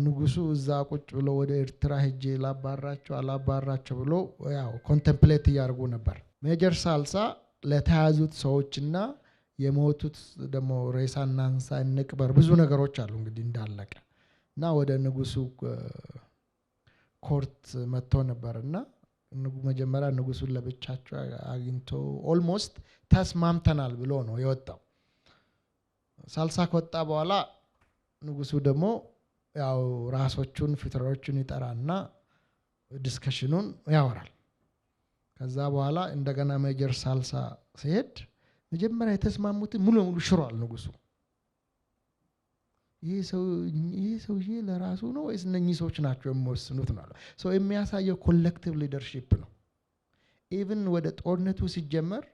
G: ንጉሱ እዛ ቁጭ ብሎ ወደ ኤርትራ ሄጄ አላባራቸው ብሎ ያው ኮንቴምፕሌት እያደረጉ ነበር። ሜጀር ሳልሳ ለተያዙት ሰዎችና የሞቱት ደግሞ ሬሳ እናንሳ እንቅበር ብዙ ነገሮች አሉ እንግዲህ እንዳለቀ እና ወደ ንጉሱ ኮርት መጥቶ ነበርና መጀመሪያ ንጉሱን ለብቻቸው አግኝቶ ኦልሞስት ተስማምተናል ብሎ ነው የወጣው። ሳልሳ ከወጣ በኋላ ንጉሱ ደግሞ ያው ራሶቹን ፊትሮቹን ይጠራና ዲስከሽኑን ያወራል። ከዛ በኋላ እንደገና ሜጀር ሳልሳ ሲሄድ መጀመሪያ የተስማሙትን ሙሉ ሙሉ ሽሯል ንጉሱ። ይሄ ሰውዬ ለራሱ ነው ወይስ እነኚህ ሰዎች ናቸው የሚወስኑት ነው ሰው የሚያሳየው ኮሌክቲቭ ሊደርሺፕ ነው። ኢቭን ወደ ጦርነቱ ሲጀመር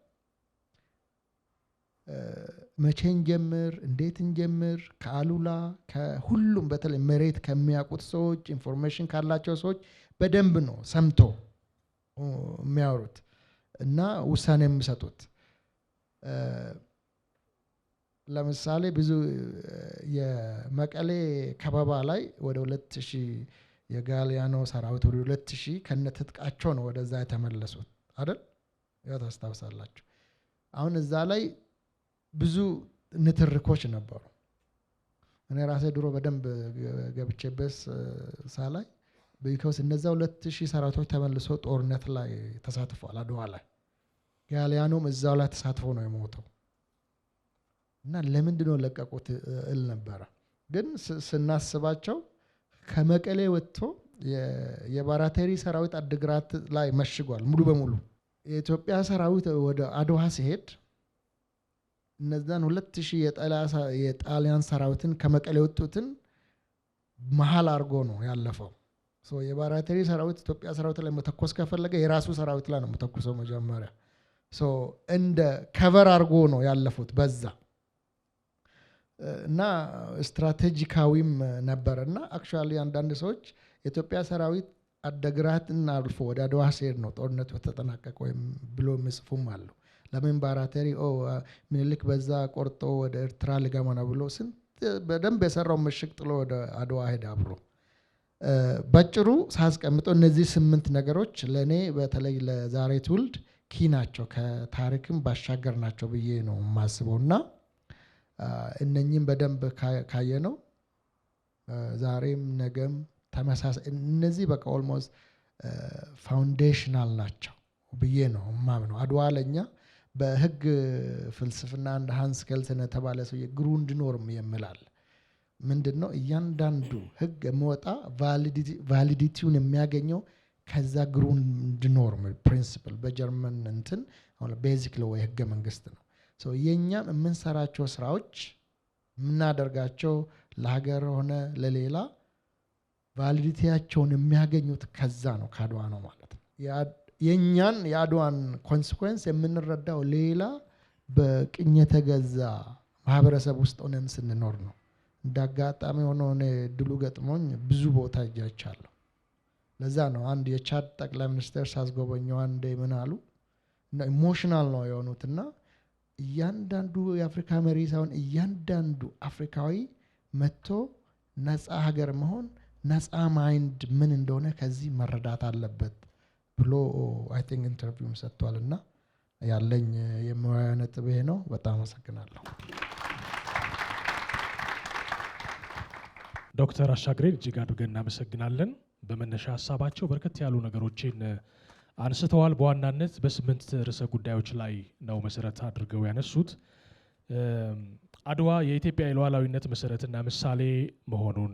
G: መቼ እንጀምር እንዴት እንጀምር ከአሉላ ከሁሉም በተለይ መሬት ከሚያውቁት ሰዎች ኢንፎርሜሽን ካላቸው ሰዎች በደንብ ነው ሰምቶ የሚያወሩት እና ውሳኔ የሚሰጡት። ለምሳሌ ብዙ የመቀሌ ከበባ ላይ ወደ 2000 የጋሊያኖ ሰራዊት ወደ 2000 ከነትጥቃቸው ነው ወደዛ የተመለሱት አይደል? ያው ታስታውሳላችሁ። አሁን እዛ ላይ ብዙ ንትርኮች ነበሩ። እኔ ራሴ ድሮ በደንብ ገብቼበት ሳላይ ቢኮዝ እነዛ 2000 ሰራዊቶች ተመልሶ ጦርነት ላይ ተሳትፏል አድዋ ላይ። ጋሊያኖም እዛው ላይ ተሳትፎ ነው የሞተው እና ለምንድን ነው ለቀቁት እል ነበረ። ግን ስናስባቸው ከመቀሌ ወጥቶ የባራቴሪ ሰራዊት አድግራት ላይ መሽጓል ሙሉ በሙሉ። የኢትዮጵያ ሰራዊት ወደ አድዋ ሲሄድ እነዛን 2000 የጣሊያን ሰራዊትን ከመቀሌ ወጡትን መሃል አድርጎ ነው ያለፈው። የባራቴሪ ሰራዊት ኢትዮጵያ ሰራዊት ላይ መተኮስ ከፈለገ የራሱ ሰራዊት ላይ ነው መተኮሰው መጀመሪያ። እንደ ከቨር አድርጎ ነው ያለፉት በዛ እና ስትራቴጂካዊም ነበርና አክቹአሊ አንዳንድ ሰዎች የኢትዮጵያ ሰራዊት አድግራትን አልፎ ወደ አድዋ ሲሄድ ነው ጦርነቱ ተጠናቀቀው ብሎ መስፉም አሉ። ለምን ባራቴሪ ምኒልክ በዛ ቆርጦ ወደ ኤርትራ ሊገባ ነው ብሎ ስንት በደንብ የሰራው ምሽግ ጥሎ ወደ አድዋ ሄደ አብሮ። በጭሩ ሳስቀምጠው እነዚህ 8 ነገሮች ለኔ በተለይ ለዛሬ ትውልድ ኪ ናቸው፣ ከታሪክም ባሻገር ናቸው ብዬ ነው የማስበውና እነኚህም በደንብ ካየነው ዛሬም ነገም ተመሳሳይ እነዚህ በቃ ኦልሞስት ፋውንዴሽናል ናቸው ብዬ ነው የማምነው። አድዋ ለኛ በህግ ፍልስፍና አንድ ሃንስ ኬልሰን የተባለ ሰው የግሩንድ ኖርም ይምላል። ምንድነው እያንዳንዱ ህግ የሚወጣ ቫሊዲቲውን የሚያገኘው ከዛ ግሩንድ ኖርም ፕሪንሲፕል በጀርመን እንትን አሁን ቤዚክ ሎ የህገ መንግስት ነው። የኛም የምንሰራቸው ስራዎች የምናደርጋቸው ለሀገር ሆነ ለሌላ ቫሊዲቲያቸውን የሚያገኙት ከዛ ነው ከአድዋ ነው ማለት ነው። የኛን የአድዋን ኮንሲኩዌንስ የምንረዳው ሌላ በቅኝ የተገዛ ማህበረሰብ ውስጥ ሆነን ስንኖር ነው። እንዳጋጣሚ ሆኖ እኔ ድሉ ገጥሞኝ ብዙ ቦታ እጃቻለሁ። ለዛ ነው አንድ የቻድ ጠቅላይ ሚኒስትር ሳስጎበኘው አንዴ ምን አሉ እና ኢሞሽናል ነው የሆኑትና እያንዳንዱ የአፍሪካ መሪ ሳይሆን እያንዳንዱ አፍሪካዊ መጥቶ ነፃ ሀገር መሆን ነፃ ማይንድ ምን እንደሆነ ከዚህ መረዳት አለበት ብሎ አይ ቲንክ ኢንተርቪውም ሰጥቷልና ያለኝ የመወያያ ነጥብ ይሄ ነው። በጣም አመሰግናለሁ።
E: ዶክተር አሻግሬን እጅግ አድርገን እናመሰግናለን። በመነሻ ሀሳባቸው በርከት ያሉ ነገሮችን አንስተዋል። በዋናነት በ8 ርዕሰ ጉዳዮች ላይ ነው መሰረት አድርገው ያነሱት። አድዋ የኢትዮጵያ የሉዓላዊነት መሰረትና ምሳሌ መሆኑን፣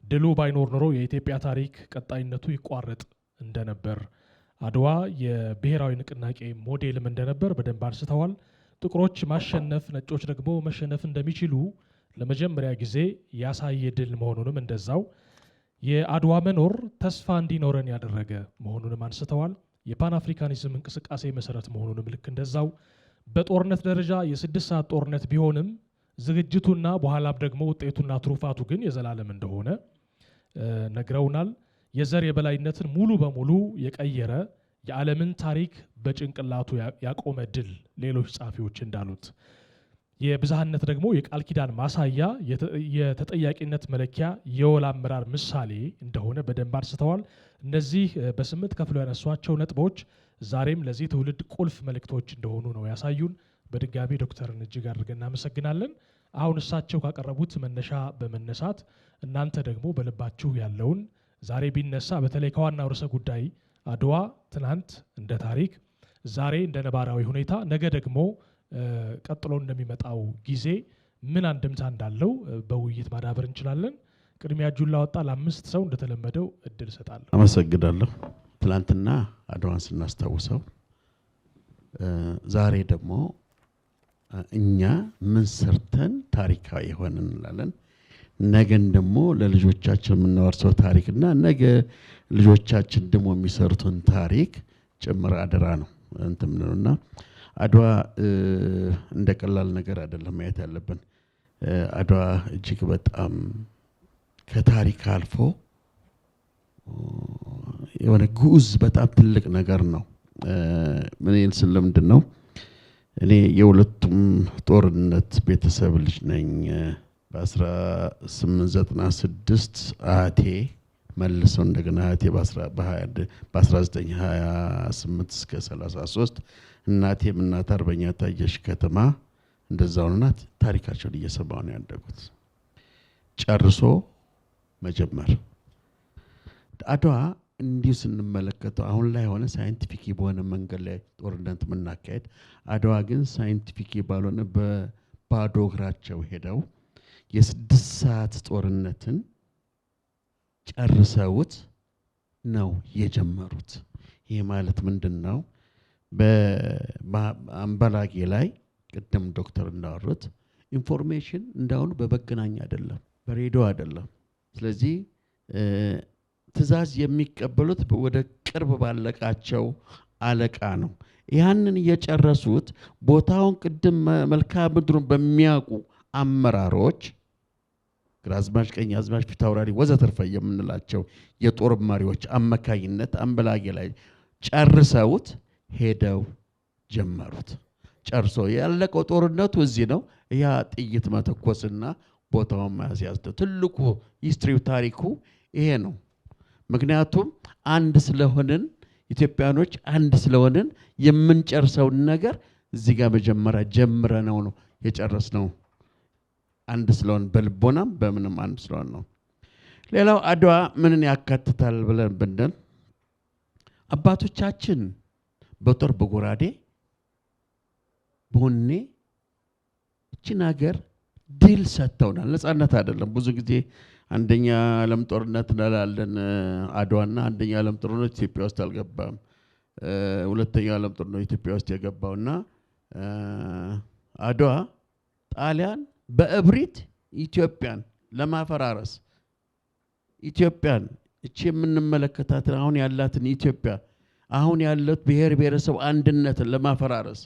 E: ድሉ ባይኖር ኖሮ የኢትዮጵያ ታሪክ ቀጣይነቱ ይቋረጥ እንደነበር፣ አድዋ የብሔራዊ ንቅናቄ ሞዴልም እንደነበር በደንብ አንስተዋል። ጥቁሮች ማሸነፍ፣ ነጮች ደግሞ መሸነፍ እንደሚችሉ ለመጀመሪያ ጊዜ ያሳየ ድል መሆኑንም እንደዛው፣ የአድዋ መኖር ተስፋ እንዲኖረን ያደረገ መሆኑንም አንስተዋል። የፓን አፍሪካኒዝም እንቅስቃሴ መሰረት መሆኑንም ልክ እንደዛው፣ በጦርነት ደረጃ የ6 ሰዓት ጦርነት ቢሆንም ዝግጅቱና በኋላም ደግሞ ውጤቱና ትሩፋቱ ግን የዘላለም እንደሆነ ነግረውናል። የዘር የበላይነትን ሙሉ በሙሉ የቀየረ የዓለምን ታሪክ በጭንቅላቱ ያቆመ ድል ሌሎች ጻፊዎች እንዳሉት የብዝሃነት ደግሞ የቃል ኪዳን ማሳያ፣ የተጠያቂነት መለኪያ፣ የወል አመራር ምሳሌ እንደሆነ በደንብ አንስተዋል። እነዚህ በስምንት ከፍለው ያነሷቸው ነጥቦች ዛሬም ለዚህ ትውልድ ቁልፍ መልእክቶች እንደሆኑ ነው ያሳዩን። በድጋሚ ዶክተርን እጅግ አድርገን እናመሰግናለን። አሁን እሳቸው ካቀረቡት መነሻ በመነሳት እናንተ ደግሞ በልባችሁ ያለውን ዛሬ ቢነሳ በተለይ ከዋናው ርዕሰ ጉዳይ አድዋ ትናንት እንደ ታሪክ፣ ዛሬ እንደ ነባራዊ ሁኔታ፣ ነገ ደግሞ ቀጥሎ እንደሚመጣው ጊዜ ምን አንድምታ እንዳለው በውይይት ማዳበር እንችላለን። ቅድሚያ እጁን ላወጣ ለአምስት ሰው እንደተለመደው እድል እሰጣለሁ።
H: አመሰግናለሁ። ትናንትና አድዋን ስናስታውሰው ዛሬ ደግሞ እኛ ምን ሰርተን ታሪካዊ ሆነን እንላለን። ነገን ደግሞ ለልጆቻችን የምናወርሰው ታሪክና ነገ ልጆቻችን ደግሞ የሚሰሩትን ታሪክ ጭምር አደራ ነው እንትን ነውና አድዋ እንደ ቀላል ነገር አይደለም ማየት ያለብን። አድዋ እጅግ በጣም ከታሪክ አልፎ የሆነ ጉዝ በጣም ትልቅ ነገር ነው። ምን ይልስል ለምንድን ነው እኔ የሁለቱም ጦርነት ቤተሰብ ልጅ ነኝ። በ1896 አቴ መልሰው እንደገና አቴ በ1928 እስከ 33 እናቴም እናት አርበኛ ታየሽ ከተማ እንደዛው ናት። ታሪካቸውን እየሰማሁ ነው ያደጉት። ጨርሶ መጀመር አድዋ እንዲሁ ስንመለከተው አሁን ላይ ሆነ ሳይንቲፊክ በሆነ መንገድ ላይ ጦርነት የምናካሄድ፣ አድዋ ግን ሳይንቲፊክ ባልሆነ በባዶ እግራቸው ሄደው የ6 ሰዓት ጦርነትን ጨርሰውት ነው የጀመሩት። ይሄ ማለት ምንድነው? በአምባላጌ ላይ ቅድም ዶክተር እንዳወሩት ኢንፎርሜሽን እንዳሁኑ በመገናኛ አይደለም፣ በሬዲዮ አይደለም። ስለዚህ ትእዛዝ የሚቀበሉት ወደ ቅርብ ባለቃቸው አለቃ ነው። ያንን የጨረሱት ቦታውን ቅድም መልክዓ ምድሩን በሚያውቁ አመራሮች ግራዝማች፣ ቀኛዝማች፣ ፊታውራሪ ወዘተርፈ የምንላቸው የጦር መሪዎች አማካይነት አምባላጌ ላይ ጨርሰውት ሄደው ጀመሩት። ጨርሶ ያለቀው ጦርነቱ እዚህ ነው። ያ ጥይት መተኮስና ቦታውን መያዝ ነው። ትልቁ ሂስትሪው ታሪኩ ይሄ ነው። ምክንያቱም አንድ ስለሆንን ኢትዮጵያኖች አንድ ስለሆንን የምንጨርሰውን ነገር እዚህ ጋር መጀመሪያ ጀምረነው ነው የጨረስነው። አንድ ስለሆን በልቦናም በምንም አንድ ስለሆን ነው። ሌላው አድዋ ምንን ያካትታል ብለን ብንል አባቶቻችን በጦር በጎራዴ በሆኔ እቺን ሀገር ድል ሰጥተውናል። ነፃነት አይደለም። ብዙ ጊዜ አንደኛ ዓለም ጦርነት እንላለን አድዋና አንደኛ ዓለም ጦርነት ኢትዮጵያ ውስጥ አልገባም። ሁለተኛው ዓለም ጦርነት ኢትዮጵያ ውስጥ የገባውና አድዋ ጣሊያን በእብሪት ኢትዮጵያን ለማፈራረስ ኢትዮጵያን እቺ የምንመለከታትን አሁን ያላትን ኢትዮጵያ አሁን ያለው ብሔር ብሔረሰብ አንድነትን ለማፈራረስ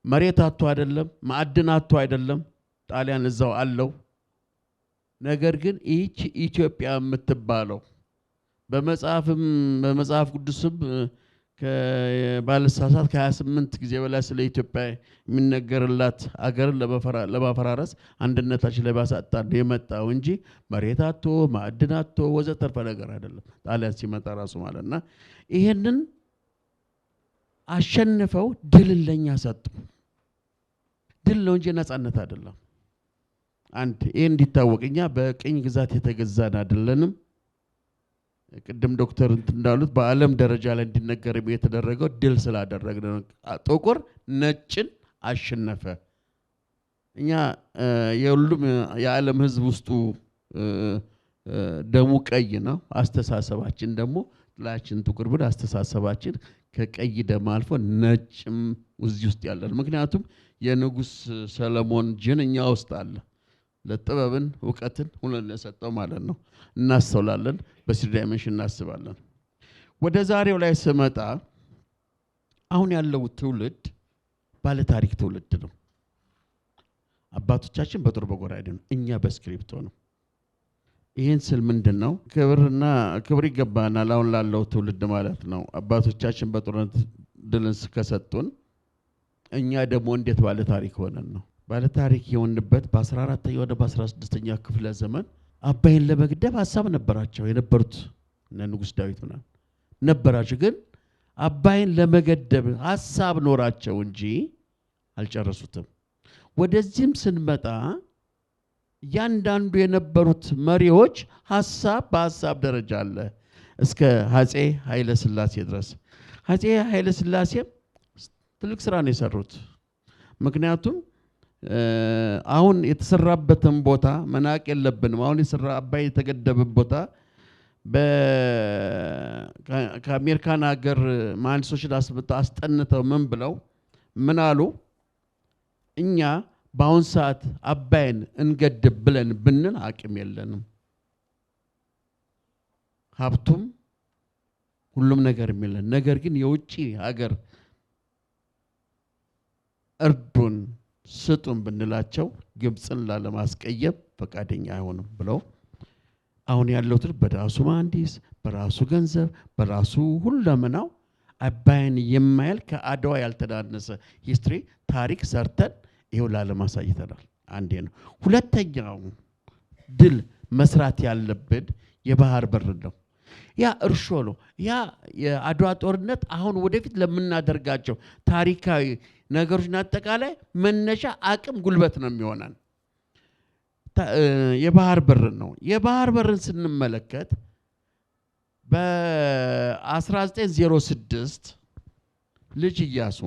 H: መሬት አጥቶ አይደለም፣ ማዕድን አጥቶ አይደለም፣ ጣሊያን እዛው አለው። ነገር ግን ይህች ኢትዮጵያ የምትባለው በመጽሐፍ ቅዱስም ከባለሳሳት ከ28 ጊዜ በላይ ስለ ኢትዮጵያ የሚነገርላት አገርን ለማፈራረስ አንድነታችን ለማሳጣት የመጣው እንጂ መሬት አጥቶ ማዕድን አጥቶ ወዘተርፈ ነገር አይደለም። ጣሊያን ሲመጣ ራሱ ማለትና ይሄንን አሸንፈው ድልን ለኛ ሰጡ። ድል ነው እንጂ ነፃነት አይደለም። አንድ ይሄ እንዲታወቅኛ በቅኝ ግዛት የተገዛን አይደለንም። ቅድም ዶክተር እንዳሉት በዓለም ደረጃ ላይ እንዲነገር የተደረገው ድል ስላደረግን ጥቁር ነጭን አሸነፈ። እኛ የሁሉም የዓለም ሕዝብ ውስጡ ደሙ ቀይ ነው። አስተሳሰባችን ደግሞ ጥላችን ጥቁር ብለ አስተሳሰባችን ከቀይ ደም አልፎ ነጭም እዚህ ውስጥ ያለን። ምክንያቱም የንጉስ ሰለሞን ጅን እኛ ውስጥ አለ። ለጥበብን ዕውቀትን ሁሉን ለሰጠው ማለት ነው። እናስተውላለን፣ በስሪ ዳይሜንሽን እናስባለን። ወደ ዛሬው ላይ ስመጣ አሁን ያለው ትውልድ ባለ ታሪክ ትውልድ ነው። አባቶቻችን በጦር በጎራዴ ነው፣ እኛ በስክሪፕቶ ነው። ይሄን ስል ምንድነው? ክብር ይገባናል አሁን ላለው ትውልድ ማለት ነው። አባቶቻችን በጦርነት ድልን ከሰጡን እኛ ደግሞ እንዴት ባለ ታሪክ ሆነን ነው? ባለታሪክ የሆንበት በ14ኛው ወደ በ16ኛው ክፍለ ዘመን አባይን ለመግደብ ሐሳብ ነበራቸው የነበሩት እነ ንጉስ ዳዊት ምናምን ነበራቸው። ግን አባይን ለመገደብ ሐሳብ ኖራቸው እንጂ አልጨረሱትም። ወደዚህም ስንመጣ ያንዳንዱ የነበሩት መሪዎች ሐሳብ በሐሳብ ደረጃ አለ እስከ አፄ ኃይለ ሥላሴ ድረስ። አፄ ኃይለ ሥላሴ ትልቅ ስራ ነው የሰሩት። ምክንያቱም አሁን የተሰራበትን ቦታ መናቅ የለብንም። አሁን የሰራ አባይ የተገደበበት ቦታ ከአሜሪካን ሀገር መሐንዲሶችን አስጠንተው ምን ብለው ምን አሉ? እኛ በአሁን ሰዓት አባይን እንገድብ ብለን ብንል አቅም የለንም፣ ሀብቱም ሁሉም ነገር የሚለን ነገር ግን የውጪ ሀገር እርዱን ስጡን ብንላቸው ግብፅን ላለማስቀየም ፈቃደኛ አይሆንም ብለው አሁን ያለው ትል በራሱ መሐንዲስ በራሱ ገንዘብ በራሱ ሁለመናው አባይን የማይል ከአድዋ ያልተዳነሰ ሂስትሪ ታሪክ ሰርተን ይሄው ላለማሳየተናል። አንዴ ነው። ሁለተኛው ድል መስራት ያለብን የባህር በር ነው። ያ እርሾ ነው። ያ የአድዋ ጦርነት አሁን ወደፊት ለምናደርጋቸው ታሪካዊ ነገሮች አጠቃላይ መነሻ አቅም ጉልበት ነው የሚሆነን። የባህር በር ነው። የባህር በርን ስንመለከት በ1906 ልጅ ኢያሱ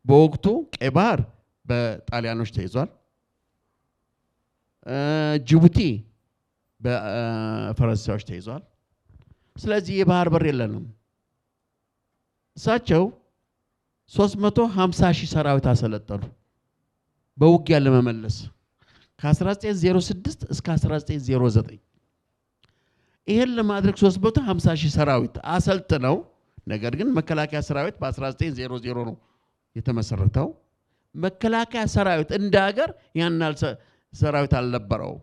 H: በወቅቱ ቀይ ባህር በጣሊያኖች ተይዟል። ጅቡቲ በፈረንሳዮች ተይዟል። ስለዚህ የባህር በር የለንም። እሳቸው 350,000 ሰራዊት አሰለጠኑ በውጊያ ለመመለስ ከ1906 እስከ 1909። ይሄን ለማድረግ 350,000 ሰራዊት አሰልጥነው ነገር ግን መከላከያ ሰራዊት በ1900 ነው የተመሰረተው። መከላከያ ሰራዊት እንደ ሀገር ያናል ሰራዊት አልነበረው።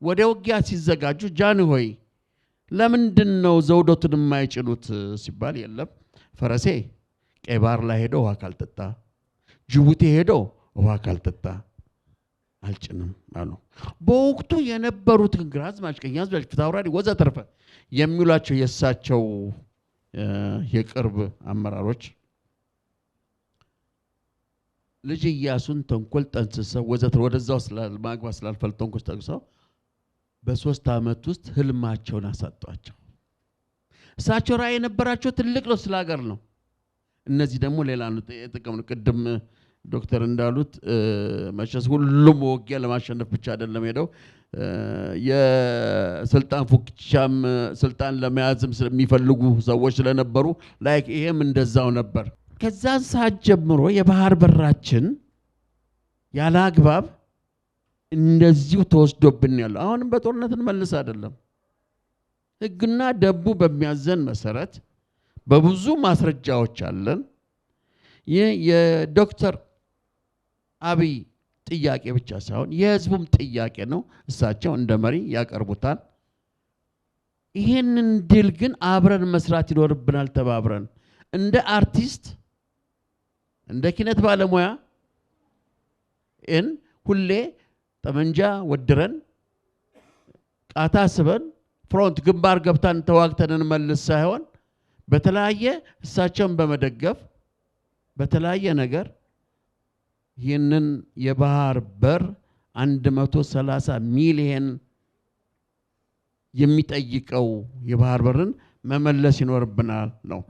H: ወደ ውጊያ ሲዘጋጁ ጃንሆይ ለምንድን ነው ዘውዶትን የማይጭኑት ሲባል የለም ፈረሴ ቀይ ባህር ላይ ሄዶ ውሃ ካልጠጣ ጅቡቲ ሄዶ ውሃ ካልጠጣ አልጭንም አሉ። በወቅቱ የነበሩት ግራዝማች ቀኛዝማች ፊታውራሪ ወዘተርፈ የሚሏቸው የእሳቸው የቅርብ አመራሮች ልጅ ኢያሱን ተንኮል ጠንስሰው ወዘተር ወደዛው ማግባት ስላልፈለጉ ተንኮል ጠንስሰው በ3 ዓመት ውስጥ ህልማቸውን አሳጧቸው። እሳቸው ራዕይ የነበራቸው ትልቅ ነው፣ ስለ ሀገር ነው። እነዚህ ደግሞ ሌላ ነው የጠቀሙ። ቅድም ዶክተር እንዳሉት መቼስ ሁሉም ውጊያ ለማሸነፍ ብቻ አይደለም ሄደው የስልጣን ፉክቻም ስልጣን ለመያዝም የሚፈልጉ ሰዎች ስለነበሩ ላይክ ይሄም እንደዛው ነበር። ከዛን ሰዓት ጀምሮ የባህር በራችን ያለ አግባብ እንደዚሁ ተወስዶብን ያለው አሁንም በጦርነት እንመልስ አይደለም። ህግና ደንቡ በሚያዘን መሰረት በብዙ ማስረጃዎች አለን። ይህ የዶክተር አብይ ጥያቄ ብቻ ሳይሆን የህዝቡም ጥያቄ ነው። እሳቸው እንደ መሪ ያቀርቡታል። ይህንን ድል ግን አብረን መስራት ይኖርብናል። ተባብረን እንደ አርቲስት እንደ ኪነት ባለሙያ ሁሌ ጠመንጃ ወድረን ቃታ ስበን ፍሮንት ግንባር ገብተን ተዋግተን እንመልስ ሳይሆን በተለያየ እሳቸውን በመደገፍ በተለያየ ነገር ይህንን የባህር በር 130 ሚሊዮን የሚጠይቀው የባህር በርን መመለስ ይኖርብናል ነው።